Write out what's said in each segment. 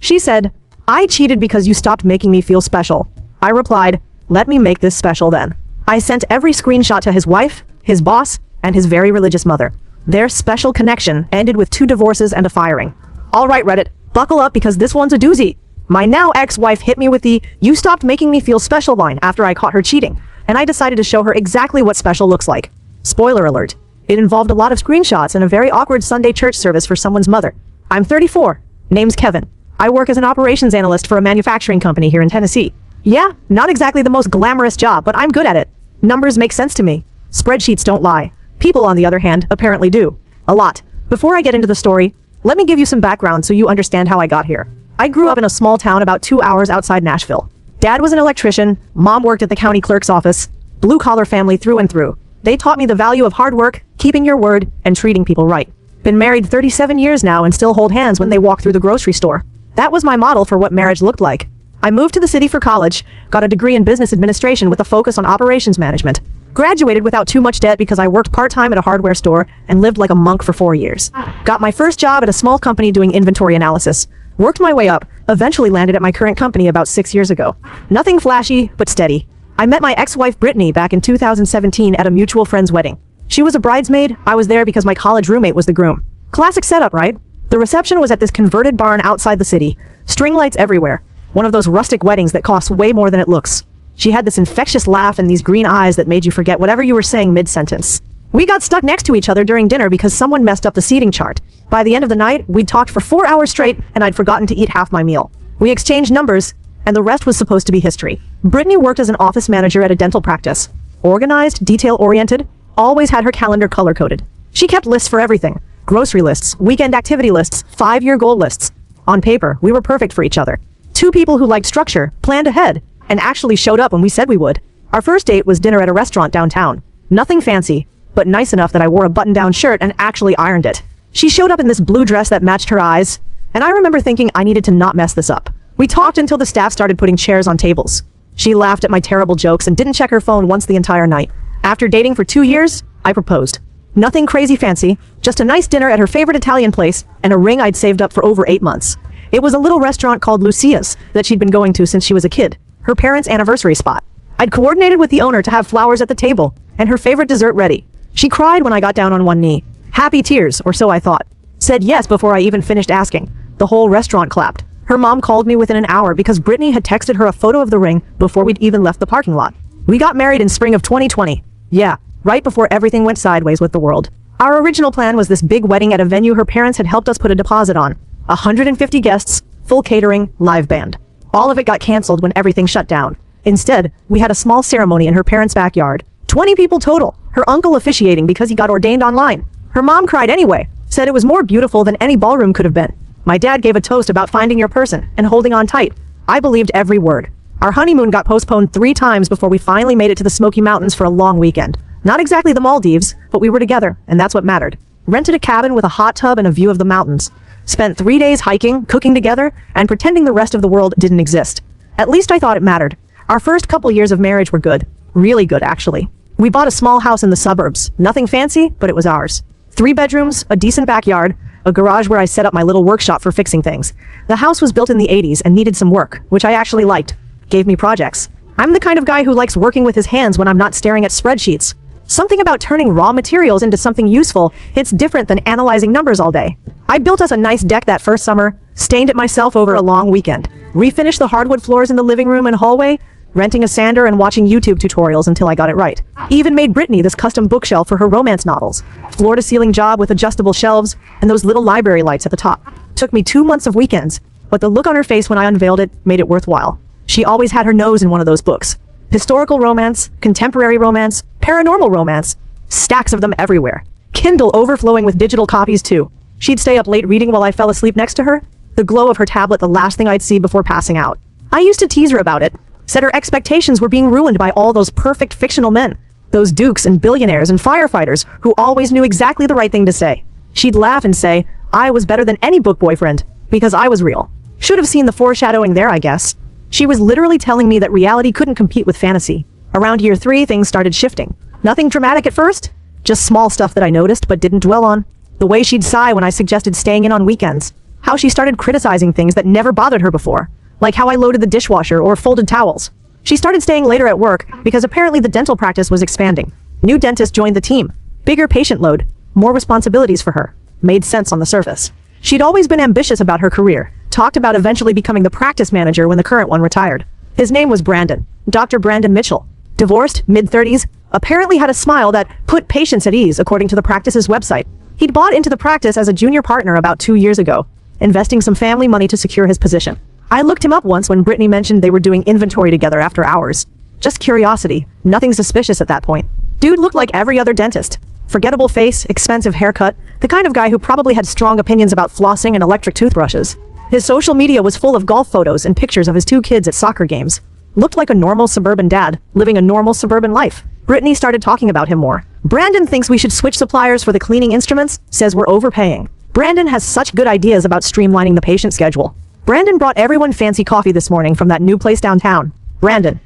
She said, "I cheated because you stopped making me feel special." I replied, "Let me make this special then." I sent every screenshot to his wife, his boss, and his very religious mother. Their special connection ended with 2 divorces and a firing. All right, Reddit, buckle up because this one's a doozy. My now ex-wife hit me with the "you stopped making me feel special" line after I caught her cheating, and I decided to show her exactly what special looks like. Spoiler alert. It involved a lot of screenshots and a very awkward Sunday church service for someone's mother. I'm 34. Name's Kevin. I work as an operations analyst for a manufacturing company here in Tennessee. Yeah, not exactly the most glamorous job, but I'm good at it. Numbers make sense to me. Spreadsheets don't lie. People, on the other hand, apparently do. A lot. Before I get into the story, let me give you some background so you understand how I got here. I grew up in a small town about 2 hours outside Nashville. Dad was an electrician, mom worked at the county clerk's office. Blue-collar family through and through. They taught me the value of hard work, keeping your word, and treating people right. Been married 37 years now and still hold hands when they walk through the grocery store. That was my model for what marriage looked like. I moved to the city for college, got a degree in business administration with a focus on operations management. Graduated without too much debt because I worked part-time at a hardware store and lived like a monk for 4 years. Got my first job at a small company doing inventory analysis. Worked my way up, eventually landed at my current company about 6 years ago. Nothing flashy, but steady. I met my ex-wife Brittany back in 2017 at a mutual friend's wedding. She was a bridesmaid, I was there because my college roommate was the groom. Classic setup, right? The reception was at this converted barn outside the city. String lights everywhere. One of those rustic weddings that costs way more than it looks. She had this infectious laugh and these green eyes that made you forget whatever you were saying mid-sentence. We got stuck next to each other during dinner because someone messed up the seating chart. By the end of the night, we'd talked for 4 hours straight and I'd forgotten to eat half my meal. We exchanged numbers, and the rest was supposed to be history. Brittany worked as an office manager at a dental practice. Organized, detail-oriented, always had her calendar color-coded. She kept lists for everything. Grocery lists, weekend activity lists, 5-year goal lists. On paper, we were perfect for each other. 2 people who liked structure, planned ahead, and actually showed up when we said we would. Our first date was dinner at a restaurant downtown. Nothing fancy, but nice enough that I wore a button-down shirt and actually ironed it. She showed up in this blue dress that matched her eyes, and I remember thinking I needed to not mess this up. We talked until the staff started putting chairs on tables. She laughed at my terrible jokes and didn't check her phone once the entire night. After dating for 2 years, I proposed. Nothing crazy fancy, just a nice dinner at her favorite Italian place and a ring I'd saved up for over 8 months. It was a little restaurant called Lucia's that she'd been going to since she was a kid, her parents' anniversary spot. I'd coordinated with the owner to have flowers at the table and her favorite dessert ready. She cried when I got down on one knee. Happy tears, or so I thought. Said yes before I even finished asking. The whole restaurant clapped. Her mom called me within an hour because Brittany had texted her a photo of the ring before we'd even left the parking lot. We got married in spring of 2020. Yeah, right before everything went sideways with the world. Our original plan was this big wedding at a venue her parents had helped us put a deposit on. 150 guests, full catering, live band. All of it got canceled when everything shut down. Instead, we had a small ceremony in her parents' backyard. 20 people total, her uncle officiating because he got ordained online. Her mom cried anyway, said it was more beautiful than any ballroom could have been. My dad gave a toast about finding your person and holding on tight. I believed every word. Our honeymoon got postponed 3 times before we finally made it to the Smoky Mountains for a long weekend. Not exactly the Maldives, but we were together, and that's what mattered. Rented a cabin with a hot tub and a view of the mountains. Spent 3 days hiking, cooking together, and pretending the rest of the world didn't exist. At least I thought it mattered. Our first couple years of marriage were good. Really good, actually. We bought a small house in the suburbs. Nothing fancy, but it was ours. 3 bedrooms, a decent backyard, a garage where I set up my little workshop for fixing things. The house was built in the 80s and needed some work, which I actually liked. Gave me projects. I'm the kind of guy who likes working with his hands when I'm not staring at spreadsheets. Something about turning raw materials into something useful, it's different than analyzing numbers all day. I built us a nice deck that first summer, stained it myself over a long weekend, refinished the hardwood floors in the living room and hallway, renting a sander and watching YouTube tutorials until I got it right. Even made Brittany this custom bookshelf for her romance novels. Floor-to-ceiling job with adjustable shelves and those little library lights at the top. Took me 2 months of weekends, but the look on her face when I unveiled it made it worthwhile. She always had her nose in one of those books. Historical romance, contemporary romance, paranormal romance. Stacks of them everywhere. Kindle overflowing with digital copies too. She'd stay up late reading while I fell asleep next to her. The glow of her tablet the last thing I'd see before passing out. I used to tease her about it. Said her expectations were being ruined by all those perfect fictional men. Those dukes and billionaires and firefighters who always knew exactly the right thing to say. She'd laugh and say, I was better than any book boyfriend, because I was real. Should have seen the foreshadowing there, I guess. She was literally telling me that reality couldn't compete with fantasy. Around year 3, things started shifting. Nothing dramatic at first, just small stuff that I noticed but didn't dwell on. The way she'd sigh when I suggested staying in on weekends. How she started criticizing things that never bothered her before, like how I loaded the dishwasher or folded towels. She started staying later at work because apparently the dental practice was expanding. New dentist joined the team. Bigger patient load, more responsibilities for her. Made sense on the surface. She'd always been ambitious about her career, talked about eventually becoming the practice manager when the current one retired. His name was Brandon, Dr. Brandon Mitchell. Divorced, mid-30s, apparently had a smile that put patients at ease according to the practice's website. He'd bought into the practice as a junior partner about 2 years ago, investing some family money to secure his position. I looked him up once when Brittany mentioned they were doing inventory together after hours. Just curiosity, nothing suspicious at that point. Dude looked like every other dentist. Forgettable face, expensive haircut, the kind of guy who probably had strong opinions about flossing and electric toothbrushes. His social media was full of golf photos and pictures of his 2 kids at soccer games. Looked like a normal suburban dad, living a normal suburban life. Brittany started talking about him more. Brandon thinks we should switch suppliers for the cleaning instruments, says we're overpaying. Brandon has such good ideas about streamlining the patient schedule. Brandon brought everyone fancy coffee this morning from that new place downtown. Brandon.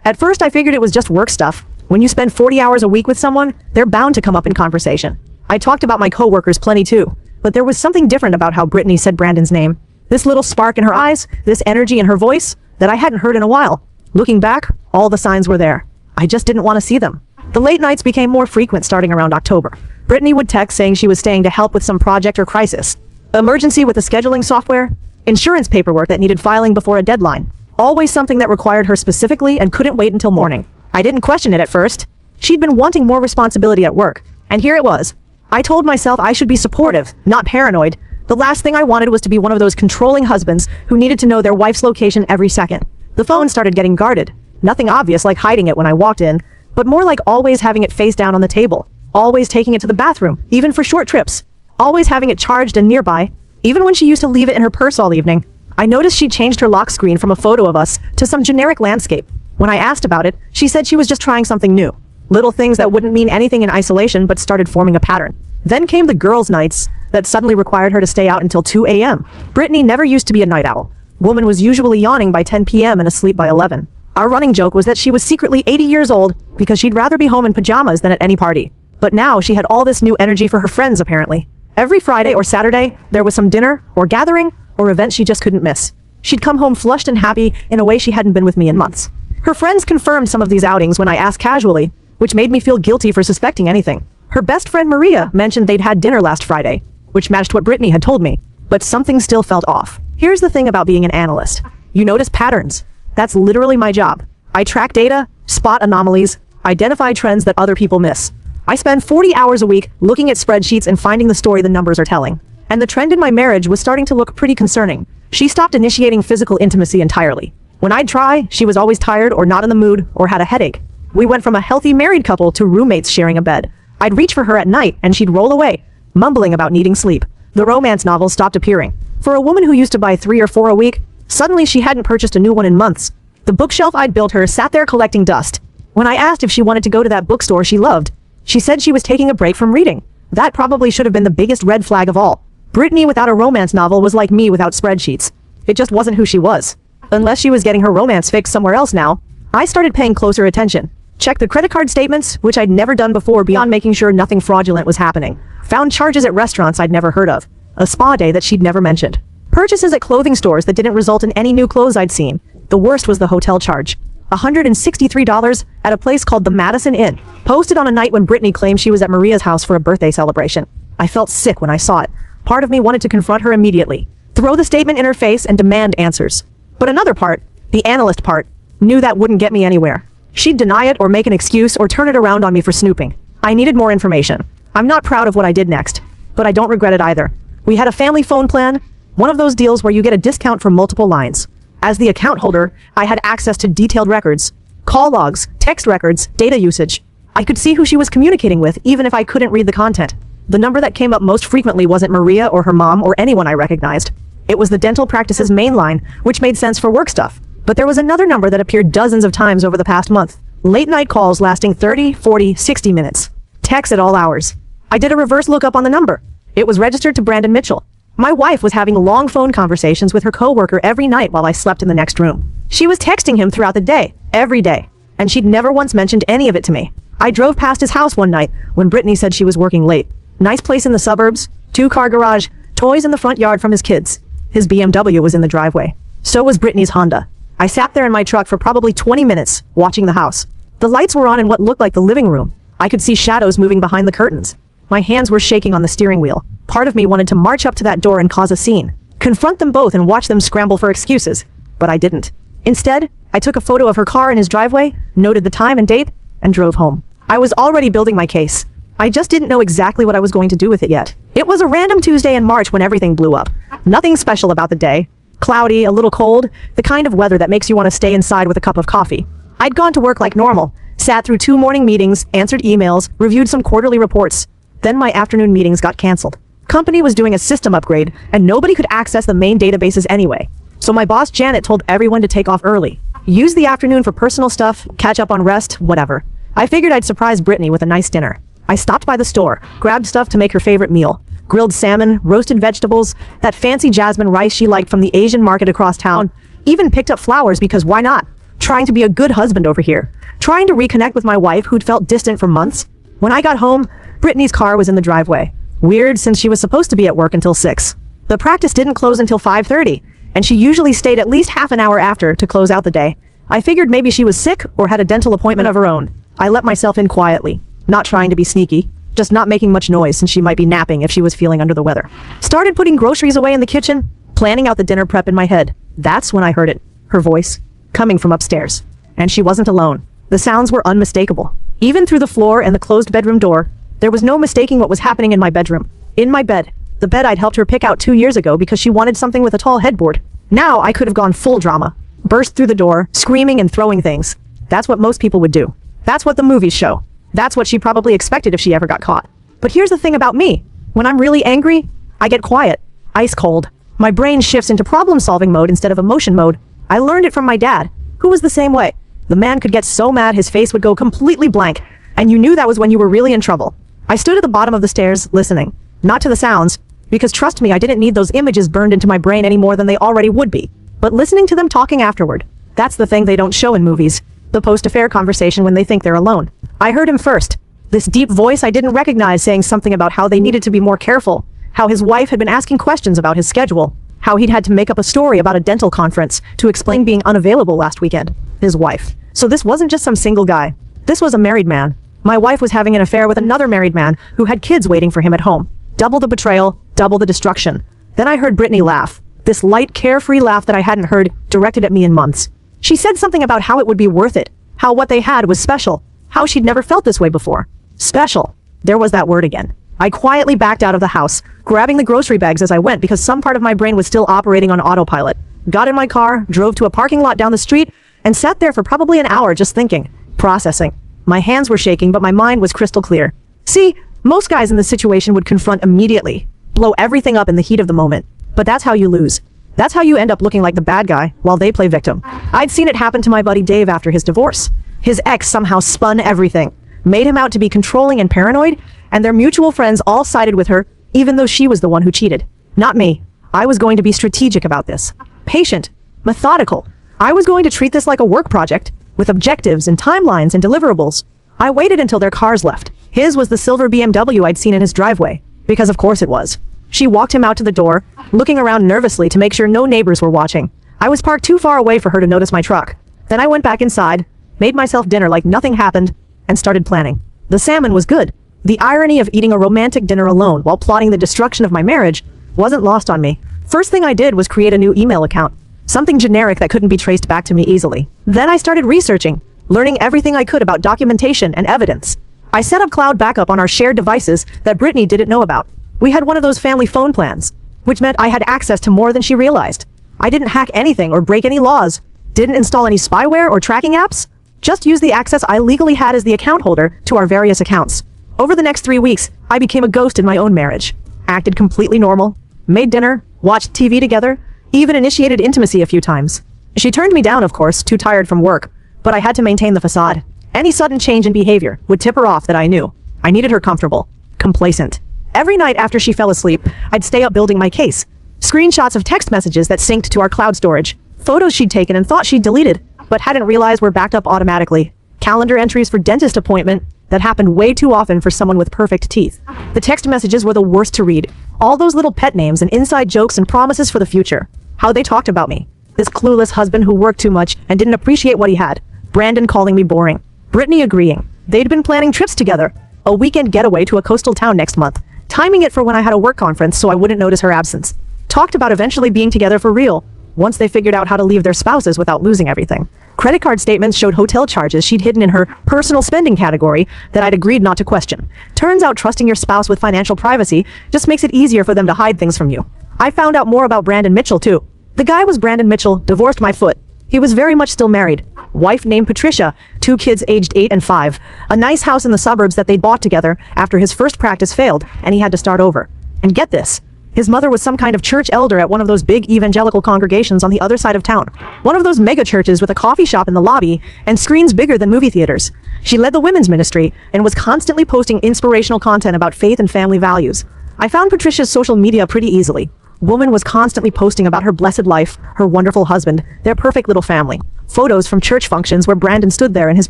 At first I figured it was just work stuff. When you spend 40 hours a week with someone, they're bound to come up in conversation. I talked about my coworkers plenty too, but there was something different about how Brittany said Brandon's name. This little spark in her eyes, this energy in her voice that I hadn't heard in a while. Looking back, all the signs were there. I just didn't want to see them. The late nights became more frequent starting around October. Brittany would text saying she was staying to help with some project or crisis. Emergency with the scheduling software, insurance paperwork that needed filing before a deadline. Always something that required her specifically and couldn't wait until morning. I didn't question it at first. She'd been wanting more responsibility at work, and here it was. I told myself I should be supportive, not paranoid. The last thing I wanted was to be one of those controlling husbands who needed to know their wife's location every second. The phone started getting guarded. Nothing obvious like hiding it when I walked in, but more like always having it face down on the table. Always taking it to the bathroom, even for short trips. Always having it charged and nearby, even when she used to leave it in her purse all evening. I noticed she changed her lock screen from a photo of us to some generic landscape. When I asked about it, she said she was just trying something new. Little things that wouldn't mean anything in isolation but started forming a pattern. Then came the girls' nights that suddenly required her to stay out until 2 a.m. Brittany never used to be a night owl. Woman was usually yawning by 10 p.m. and asleep by 11. Our running joke was that she was secretly 80 years old because she'd rather be home in pajamas than at any party. But now she had all this new energy for her friends apparently. Every Friday or Saturday, there was some dinner or gathering or event she just couldn't miss. She'd come home flushed and happy in a way she hadn't been with me in months. Her friends confirmed some of these outings when I asked casually, which made me feel guilty for suspecting anything. Her best friend Maria mentioned they'd had dinner last Friday, which matched what Brittany had told me, but something still felt off. Here's the thing about being an analyst. You notice patterns. That's literally my job. I track data, spot anomalies, identify trends that other people miss. I spend 40 hours a week looking at spreadsheets and finding the story the numbers are telling. And the trend in my marriage was starting to look pretty concerning. She stopped initiating physical intimacy entirely. When I'd try, she was always tired or not in the mood or had a headache. We went from a healthy married couple to roommates sharing a bed. I'd reach for her at night and she'd roll away, mumbling about needing sleep. The romance novels stopped appearing. For a woman who used to buy 3 or 4 a week, suddenly she hadn't purchased a new one in months. The bookshelf I'd built her sat there collecting dust. When I asked if she wanted to go to that bookstore she loved, she said she was taking a break from reading. That probably should have been the biggest red flag of all. Brittany without a romance novel was like me without spreadsheets. It just wasn't who she was. Unless she was getting her romance fix somewhere else now. I started paying closer attention. Checked the credit card statements, which I'd never done before beyond making sure nothing fraudulent was happening. Found charges at restaurants I'd never heard of. A spa day that she'd never mentioned. Purchases at clothing stores that didn't result in any new clothes I'd seen. The worst was the hotel charge. $163 at a place called the Madison Inn. Posted on a night when Brittany claimed she was at Maria's house for a birthday celebration. I felt sick when I saw it. Part of me wanted to confront her immediately. Throw the statement in her face and demand answers. But another part, the analyst part, knew that wouldn't get me anywhere. She'd deny it or make an excuse or turn it around on me for snooping. I needed more information. I'm not proud of what I did next, but I don't regret it either. We had a family phone plan, one of those deals where you get a discount for multiple lines. As the account holder, I had access to detailed records, call logs, text records, data usage. I could see who she was communicating with even if I couldn't read the content. The number that came up most frequently wasn't Maria or her mom or anyone I recognized. It was the dental practice's main line, which made sense for work stuff. But there was another number that appeared dozens of times over the past month. Late night calls lasting 30, 40, 60 minutes. Texts at all hours. I did a reverse lookup on the number. It was registered to Brandon Mitchell. My wife was having long phone conversations with her coworker every night while I slept in the next room. She was texting him throughout the day, every day, and she'd never once mentioned any of it to me. I drove past his house one night when Brittany said she was working late. Nice place in the suburbs, 2-car garage, Toys in the front yard from his kids. His BMW was in the driveway. So was Brittany's Honda. I sat there in my truck for probably 20 minutes, watching the house. The lights were on in what looked like the living room. I could see shadows moving behind the curtains. My hands were shaking on the steering wheel. Part of me wanted to march up to that door and cause a scene. Confront them both and watch them scramble for excuses. But I didn't. Instead, I took a photo of her car in his driveway, noted the time and date, and drove home. I was already building my case. I just didn't know exactly what I was going to do with it yet. It was a random Tuesday in March when everything blew up. Nothing special about the day. Cloudy, a little cold, the kind of weather that makes you want to stay inside with a cup of coffee. I'd gone to work like normal, sat through 2 morning meetings, answered emails, reviewed some quarterly reports. Then my afternoon meetings got canceled. Company was doing a system upgrade, and nobody could access the main databases anyway. So my boss Janet told everyone to take off early. Use the afternoon for personal stuff, catch up on rest, whatever. I figured I'd surprise Brittany with a nice dinner. I stopped by the store, grabbed stuff to make her favorite meal. Grilled salmon, roasted vegetables, that fancy jasmine rice she liked from the Asian market across town. Even picked up flowers because why not? Trying to be a good husband over here. Trying to reconnect with my wife who'd felt distant for months. When I got home, Brittany's car was in the driveway. Weird since she was supposed to be at work until 6. The practice didn't close until 5:30, and she usually stayed at least half an hour after to close out the day. I figured maybe she was sick or had a dental appointment of her own. I let myself in quietly, not trying to be sneaky. Just not making much noise since she might be napping if she was feeling under the weather. Started putting groceries away in the kitchen, planning out the dinner prep in my head. That's when I heard it. Her voice. Coming from upstairs. And she wasn't alone. The sounds were unmistakable. Even through the floor and the closed bedroom door, there was no mistaking what was happening in my bedroom. In my bed. The bed I'd helped her pick out 2 years ago because she wanted something with a tall headboard. Now I could have gone full drama. Burst through the door, screaming and throwing things. That's what most people would do. That's what the movies show. That's what she probably expected if she ever got caught. But here's the thing about me. When I'm really angry, I get quiet. Ice cold. My brain shifts into problem-solving mode instead of emotion mode. I learned it from my dad, who was the same way. The man could get so mad his face would go completely blank, and you knew that was when you were really in trouble. I stood at the bottom of the stairs, listening. Not to the sounds, because trust me, I didn't need those images burned into my brain any more than they already would be. But listening to them talking afterward. That's the thing they don't show in movies. The post-affair conversation when they think they're alone. I heard him first. This deep voice I didn't recognize saying something about how they needed to be more careful, how his wife had been asking questions about his schedule, how he'd had to make up a story about a dental conference to explain being unavailable last weekend. His wife. So this wasn't just some single guy. This was a married man. My wife was having an affair with another married man who had kids waiting for him at home. Double the betrayal, double the destruction. Then I heard Brittany laugh. This light, carefree laugh that I hadn't heard directed at me in months. She said something about how it would be worth it, how what they had was special, how she'd never felt this way before. Special. There was that word again. I quietly backed out of the house, grabbing the grocery bags as I went because some part of my brain was still operating on autopilot. Got in my car, drove to a parking lot down the street, and sat there for probably an hour just thinking, processing. My hands were shaking, but my mind was crystal clear. See, most guys in this situation would confront immediately, blow everything up in the heat of the moment. But that's how you lose. That's how you end up looking like the bad guy while they play victim. I'd seen it happen to my buddy Dave after his divorce. His ex somehow spun everything, made him out to be controlling and paranoid, and their mutual friends all sided with her, even though she was the one who cheated. Not me. I was going to be strategic about this. Patient. Methodical. I was going to treat this like a work project, with objectives and timelines and deliverables. I waited until their cars left. His was the silver BMW I'd seen in his driveway, because of course it was. She walked him out to the door, looking around nervously to make sure no neighbors were watching. I was parked too far away for her to notice my truck. Then I went back inside, made myself dinner like nothing happened, and started planning. The salmon was good. The irony of eating a romantic dinner alone while plotting the destruction of my marriage wasn't lost on me. First thing I did was create a new email account. Something generic that couldn't be traced back to me easily. Then I started researching, learning everything I could about documentation and evidence. I set up cloud backup on our shared devices that Brittany didn't know about. We had one of those family phone plans, which meant I had access to more than she realized. I didn't hack anything or break any laws, didn't install any spyware or tracking apps, just used the access I legally had as the account holder to our various accounts. Over the next 3 weeks, I became a ghost in my own marriage, acted completely normal, made dinner, watched TV together, even initiated intimacy a few times. She turned me down, of course, too tired from work, but I had to maintain the facade. Any sudden change in behavior would tip her off that I knew. I needed her comfortable, complacent. Every night after she fell asleep, I'd stay up building my case. Screenshots of text messages that synced to our cloud storage. Photos she'd taken and thought she'd deleted, but hadn't realized were backed up automatically. Calendar entries for dentist appointment that happened way too often for someone with perfect teeth. The text messages were the worst to read. All those little pet names and inside jokes and promises for the future. How they talked about me. This clueless husband who worked too much and didn't appreciate what he had. Brandon calling me boring. Brittany agreeing. They'd been planning trips together. A weekend getaway to a coastal town next month. Timing it for when I had a work conference so I wouldn't notice her absence. Talked about eventually being together for real, once they figured out how to leave their spouses without losing everything. Credit card statements showed hotel charges she'd hidden in her personal spending category that I'd agreed not to question. Turns out trusting your spouse with financial privacy just makes it easier for them to hide things from you. I found out more about Brandon Mitchell too. The guy was Brandon Mitchell, divorced my foot. He was very much still married. Wife named Patricia, 2 kids aged 8 and 5. A nice house in the suburbs that they'd bought together after his first practice failed and he had to start over. And get this. His mother was some kind of church elder at one of those big evangelical congregations on the other side of town. One of those mega churches with a coffee shop in the lobby and screens bigger than movie theaters. She led the women's ministry and was constantly posting inspirational content about faith and family values. I found Patricia's social media pretty easily. Woman was constantly posting about her blessed life, her wonderful husband, their perfect little family. Photos from church functions where Brandon stood there in his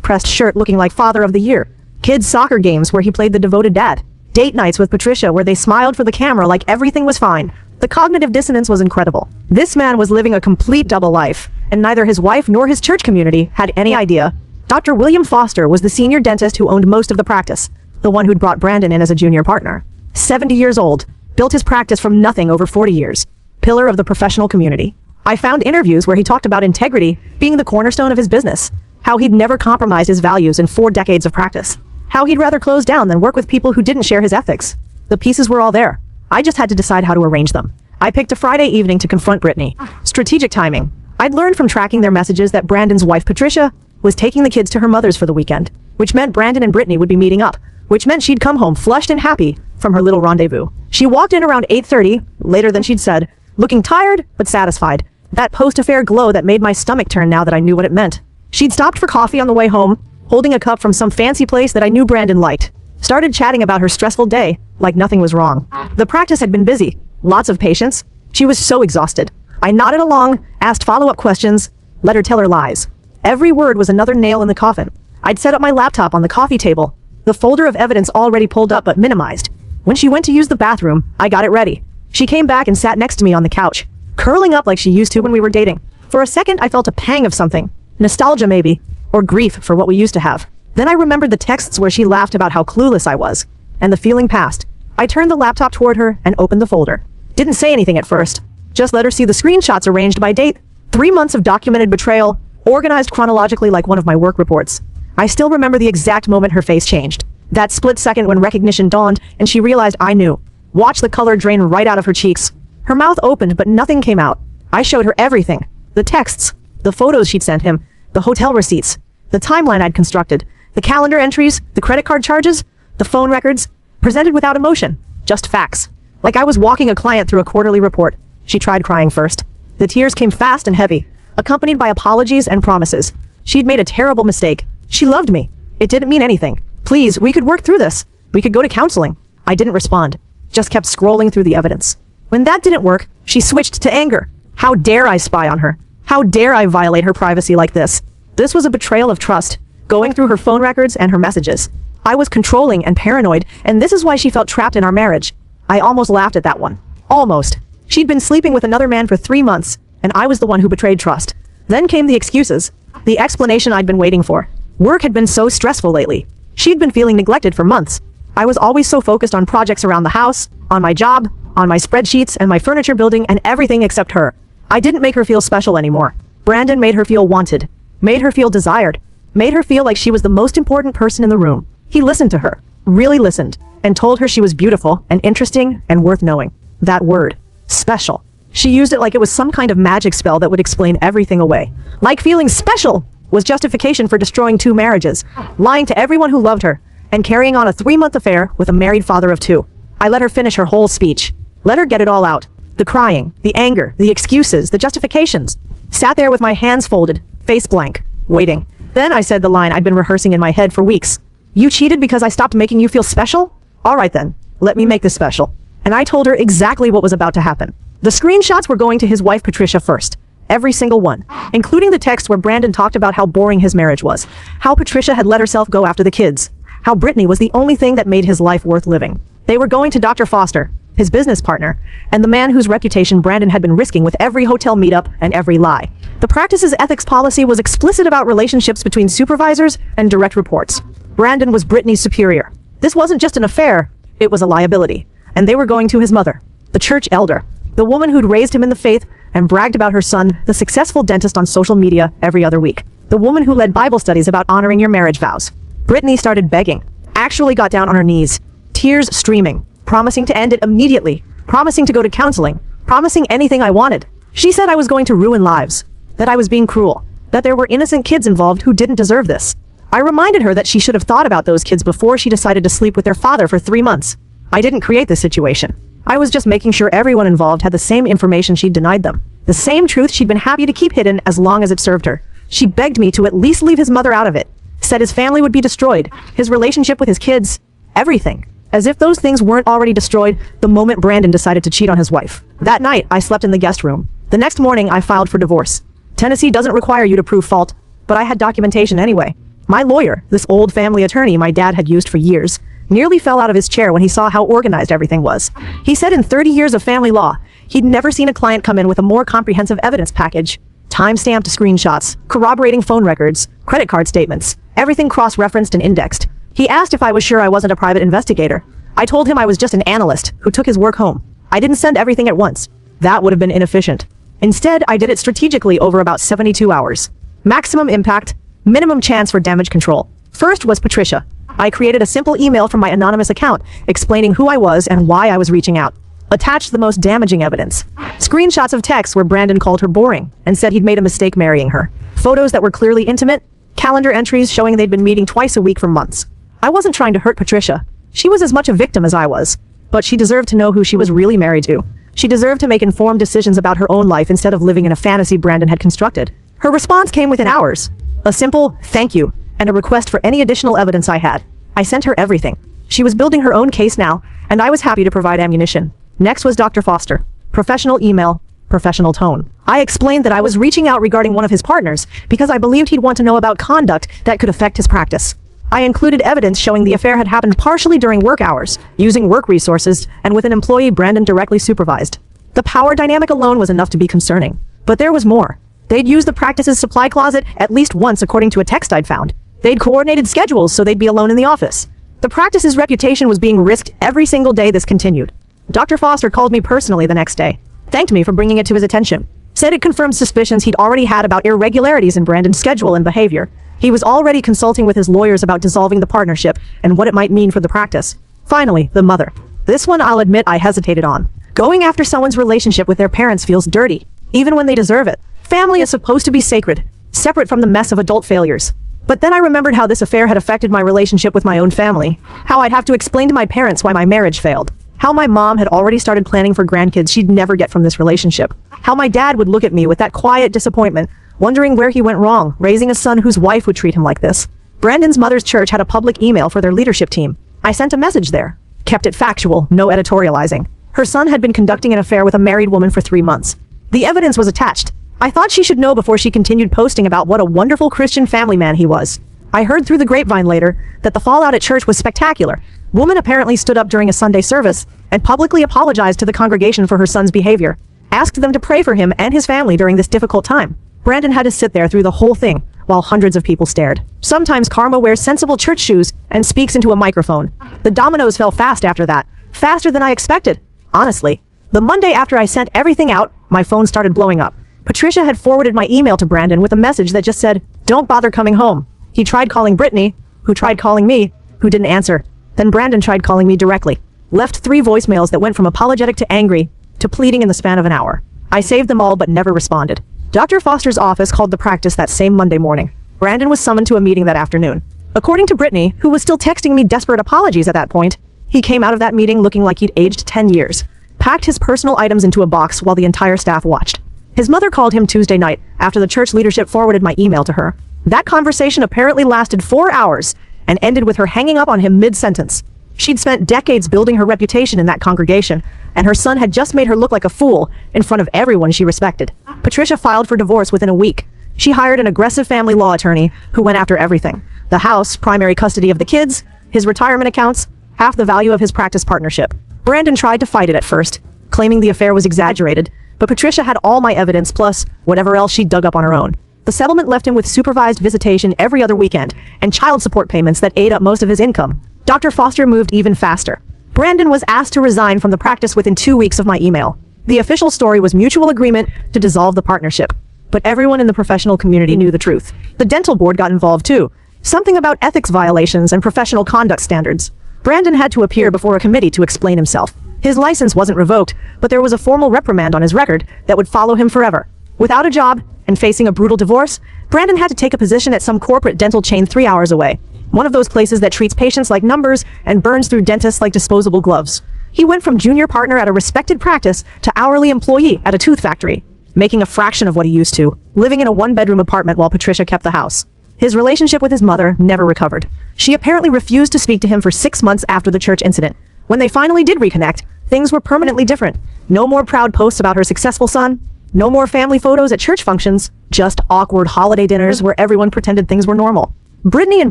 pressed shirt looking like Father of the Year. Kids' soccer games where he played the devoted dad. Date nights with Patricia where they smiled for the camera like everything was fine. The cognitive dissonance was incredible. This man was living a complete double life, and neither his wife nor his church community had any idea. Dr. William Foster was the senior dentist who owned most of the practice, the one who'd brought Brandon in as a junior partner. 70 years old, built his practice from nothing over 40 years. Pillar of the professional community. I found interviews where he talked about integrity being the cornerstone of his business, how he'd never compromised his values in 4 decades of practice. How he'd rather close down than work with people who didn't share his ethics. The pieces were all there. I just had to decide how to arrange them. I picked a Friday evening to confront Brittany. Strategic timing. I'd learned from tracking their messages that Brandon's wife Patricia was taking the kids to her mother's for the weekend, which meant Brandon and Brittany would be meeting up, which meant she'd come home flushed and happy from her little rendezvous. She walked in around 8:30, later than she'd said, looking tired but satisfied. That post-affair glow that made my stomach turn now that I knew what it meant. She'd stopped for coffee on the way home, holding a cup from some fancy place that I knew Brandon liked. Started chatting about her stressful day, like nothing was wrong. The practice had been busy. Lots of patients. She was so exhausted. I nodded along, asked follow-up questions, let her tell her lies. Every word was another nail in the coffin. I'd set up my laptop on the coffee table, the folder of evidence already pulled up but minimized. When she went to use the bathroom, I got it ready. She came back and sat next to me on the couch, curling up like she used to when we were dating. For a second, I felt a pang of something. Nostalgia, maybe. Or grief for what we used to have. Then I remembered the texts where she laughed about how clueless I was. And the feeling passed. I turned the laptop toward her and opened the folder. Didn't say anything at first. Just let her see the screenshots arranged by date. 3 months of documented betrayal, organized chronologically like one of my work reports. I still remember the exact moment her face changed. That split second when recognition dawned and she realized I knew. Watch the color drain right out of her cheeks. Her mouth opened but nothing came out. I showed her everything. The texts, the photos she'd sent him, the hotel receipts, the timeline I'd constructed, the calendar entries, the credit card charges, the phone records, presented without emotion, just facts. Like I was walking a client through a quarterly report. She tried crying first. The tears came fast and heavy, accompanied by apologies and promises. She'd made a terrible mistake. She loved me. It didn't mean anything. Please, we could work through this. We could go to counseling. I didn't respond, just kept scrolling through the evidence. When that didn't work, she switched to anger. How dare I spy on her? How dare I violate her privacy like this? This was a betrayal of trust, going through her phone records and her messages. I was controlling and paranoid, and this is why she felt trapped in our marriage. I almost laughed at that one. Almost. She'd been sleeping with another man for 3 months, and I was the one who betrayed trust. Then came the excuses, the explanation I'd been waiting for. Work had been so stressful lately. She'd been feeling neglected for months. I was always so focused on projects around the house, on my job, on my spreadsheets and my furniture building and everything except her. I didn't make her feel special anymore. Brandon made her feel wanted, made her feel desired, made her feel like she was the most important person in the room. He listened to her, really listened, and told her she was beautiful and interesting and worth knowing. That word, special. She used it like it was some kind of magic spell that would explain everything away. Like feeling special was justification for destroying 2 marriages, lying to everyone who loved her, and carrying on a 3-month affair with a married father of 2. I let her finish her whole speech. Let her get it all out. The crying, the anger, the excuses, the justifications. Sat there with my hands folded, face blank, waiting. Then I said the line I'd been rehearsing in my head for weeks. You cheated because I stopped making you feel special? All right then, let me make this special. And I told her exactly what was about to happen. The screenshots were going to his wife Patricia first. Every single one, including the text where Brandon talked about how boring his marriage was, how Patricia had let herself go after the kids, how Brittany was the only thing that made his life worth living. They were going to Dr. Foster, his business partner, and the man whose reputation Brandon had been risking with every hotel meetup and every lie. The practice's ethics policy was explicit about relationships between supervisors and direct reports. Brandon was Brittany's superior. This wasn't just an affair, it was a liability. And they were going to his mother, the church elder, the woman who'd raised him in the faith and bragged about her son, the successful dentist, on social media every other week. The woman who led Bible studies about honoring your marriage vows. Brittany started begging, actually got down on her knees, tears streaming, promising to end it immediately, promising to go to counseling, promising anything I wanted. She said I was going to ruin lives, that I was being cruel, that there were innocent kids involved who didn't deserve this. I reminded her that she should have thought about those kids before she decided to sleep with their father for 3 months. I didn't create this situation. I was just making sure everyone involved had the same information she'd denied them, the same truth she'd been happy to keep hidden as long as it served her. She begged me to at least leave his mother out of it, said his family would be destroyed, his relationship with his kids, everything. As if those things weren't already destroyed the moment Brandon decided to cheat on his wife. That night, I slept in the guest room. The next morning, I filed for divorce. Tennessee doesn't require you to prove fault, but I had documentation anyway. My lawyer, this old family attorney my dad had used for years, nearly fell out of his chair when he saw how organized everything was. He said in 30 years of family law, he'd never seen a client come in with a more comprehensive evidence package. Time-stamped screenshots, corroborating phone records, credit card statements, everything cross-referenced and indexed. He asked if I was sure I wasn't a private investigator. I told him I was just an analyst who took his work home. I didn't send everything at once. That would have been inefficient. Instead, I did it strategically over about 72 hours. Maximum impact, minimum chance for damage control. First was Patricia. I created a simple email from my anonymous account explaining who I was and why I was reaching out. Attached the most damaging evidence. Screenshots of texts where Brandon called her boring and said he'd made a mistake marrying her. Photos that were clearly intimate. Calendar entries showing they'd been meeting twice a week for months. I wasn't trying to hurt Patricia. She was as much a victim as I was. But she deserved to know who she was really married to. She deserved to make informed decisions about her own life instead of living in a fantasy Brandon had constructed. Her response came within hours. A simple thank you and a request for any additional evidence I had. I sent her everything. She was building her own case now, and I was happy to provide ammunition. Next was Dr. Foster. Professional email, professional tone. I explained that I was reaching out regarding one of his partners because I believed he'd want to know about conduct that could affect his practice. I included evidence showing the affair had happened partially during work hours, using work resources, and with an employee Brandon directly supervised. The power dynamic alone was enough to be concerning. But there was more. They'd used the practice's supply closet at least once according to a text I'd found. They'd coordinated schedules so they'd be alone in the office. The practice's reputation was being risked every single day this continued. Dr. Foster called me personally the next day, thanked me for bringing it to his attention, said it confirmed suspicions he'd already had about irregularities in Brandon's schedule and behavior. He was already consulting with his lawyers about dissolving the partnership and what it might mean for the practice. Finally, the mother. This one I'll admit I hesitated on. Going after someone's relationship with their parents feels dirty, even when they deserve it. Family is supposed to be sacred, separate from the mess of adult failures. But then I remembered how this affair had affected my relationship with my own family, how I'd have to explain to my parents why my marriage failed, how my mom had already started planning for grandkids she'd never get from this relationship, how my dad would look at me with that quiet disappointment, wondering where he went wrong, raising a son whose wife would treat him like this. Brandon's mother's church had a public email for their leadership team. I sent a message there, kept it factual, no editorializing. Her son had been conducting an affair with a married woman for 3 months. The evidence was attached. I thought she should know before she continued posting about what a wonderful Christian family man he was. I heard through the grapevine later that the fallout at church was spectacular. Woman apparently stood up during a Sunday service and publicly apologized to the congregation for her son's behavior, asked them to pray for him and his family during this difficult time. Brandon had to sit there through the whole thing while hundreds of people stared. Sometimes karma wears sensible church shoes and speaks into a microphone. The dominoes fell fast after that, faster than I expected. Honestly, the Monday after I sent everything out, my phone started blowing up. Patricia had forwarded my email to Brandon with a message that just said, "Don't bother coming home." He tried calling Brittany, who tried calling me, who didn't answer. Then Brandon tried calling me directly. Left 3 voicemails that went from apologetic to angry to pleading in the span of an hour. I saved them all but never responded. Dr. Foster's office called the practice that same Monday morning. Brandon was summoned to a meeting that afternoon. According to Brittany, who was still texting me desperate apologies at that point, he came out of that meeting looking like he'd aged 10 years. Packed his personal items into a box while the entire staff watched. His mother called him Tuesday night after the church leadership forwarded my email to her. That conversation apparently lasted 4 hours and ended with her hanging up on him mid-sentence. She'd spent decades building her reputation in that congregation, and her son had just made her look like a fool in front of everyone she respected. Patricia filed for divorce within a week. She hired an aggressive family law attorney who went after everything. The house, primary custody of the kids, his retirement accounts, half the value of his practice partnership. Brandon tried to fight it at first, claiming the affair was exaggerated, but Patricia had all my evidence plus whatever else she dug up on her own. The settlement left him with supervised visitation every other weekend and child support payments that ate up most of his income. Dr. Foster moved even faster. Brandon was asked to resign from the practice within 2 weeks of my email. The official story was mutual agreement to dissolve the partnership. But everyone in the professional community knew the truth. The dental board got involved too. Something about ethics violations and professional conduct standards. Brandon had to appear before a committee to explain himself. His license wasn't revoked, but there was a formal reprimand on his record that would follow him forever. Without a job and facing a brutal divorce, Brandon had to take a position at some corporate dental chain 3 hours away. One of those places that treats patients like numbers and burns through dentists like disposable gloves. He went from junior partner at a respected practice to hourly employee at a tooth factory, making a fraction of what he used to, living in a one-bedroom apartment while Patricia kept the house. His relationship with his mother never recovered. She apparently refused to speak to him for 6 months after the church incident. When they finally did reconnect, things were permanently different. No more proud posts about her successful son. No more family photos at church functions. Just awkward holiday dinners where everyone pretended things were normal. Brittany and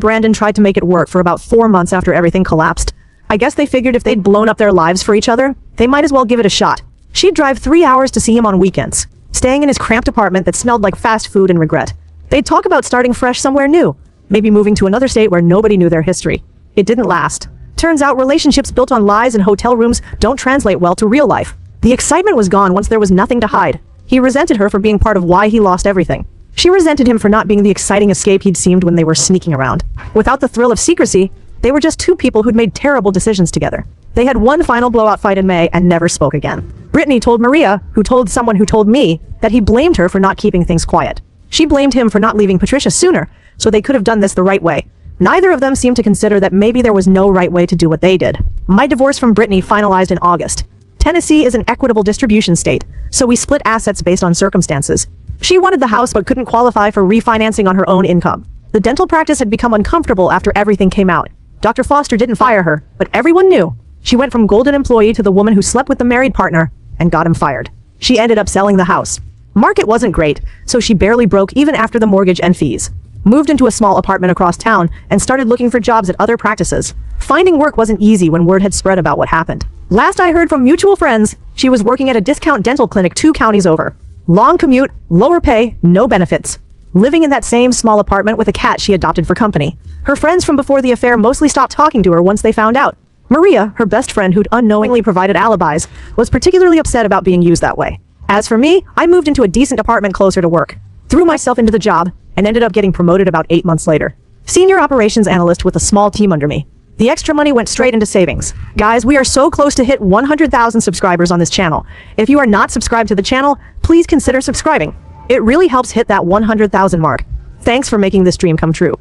Brandon tried to make it work for about 4 months after everything collapsed. I guess they figured if they'd blown up their lives for each other, they might as well give it a shot. She'd drive 3 hours to see him on weekends, staying in his cramped apartment that smelled like fast food and regret. They'd talk about starting fresh somewhere new, maybe moving to another state where nobody knew their history. It didn't last. Turns out relationships built on lies in hotel rooms don't translate well to real life. The excitement was gone once there was nothing to hide. He resented her for being part of why he lost everything. She resented him for not being the exciting escape he'd seemed when they were sneaking around. Without the thrill of secrecy, they were just two people who'd made terrible decisions together. They had one final blowout fight in May and never spoke again. Brittany told Maria, who told someone who told me, that he blamed her for not keeping things quiet. She blamed him for not leaving Patricia sooner, so they could have done this the right way. Neither of them seemed to consider that maybe there was no right way to do what they did. My divorce from Brittany finalized in August. Tennessee is an equitable distribution state, so we split assets based on circumstances. She wanted the house but couldn't qualify for refinancing on her own income. The dental practice had become uncomfortable after everything came out. Dr. Foster didn't fire her, but everyone knew. She went from golden employee to the woman who slept with the married partner and got him fired. She ended up selling the house. Market wasn't great, so she barely broke even after the mortgage and fees. Moved into a small apartment across town and started looking for jobs at other practices. Finding work wasn't easy when word had spread about what happened. Last I heard from mutual friends, she was working at a discount dental clinic 2 counties over. Long commute, lower pay, no benefits. Living in that same small apartment with a cat she adopted for company. Her friends from before the affair mostly stopped talking to her once they found out. Maria, her best friend who'd unknowingly provided alibis, was particularly upset about being used that way. As for me, I moved into a decent apartment closer to work, threw myself into the job, and ended up getting promoted about 8 months later. Senior operations analyst with a small team under me. The extra money went straight into savings. Guys, we are so close to hit 100,000 subscribers on this channel. If you are not subscribed to the channel, please consider subscribing. It really helps hit that 100,000 mark. Thanks for making this dream come true.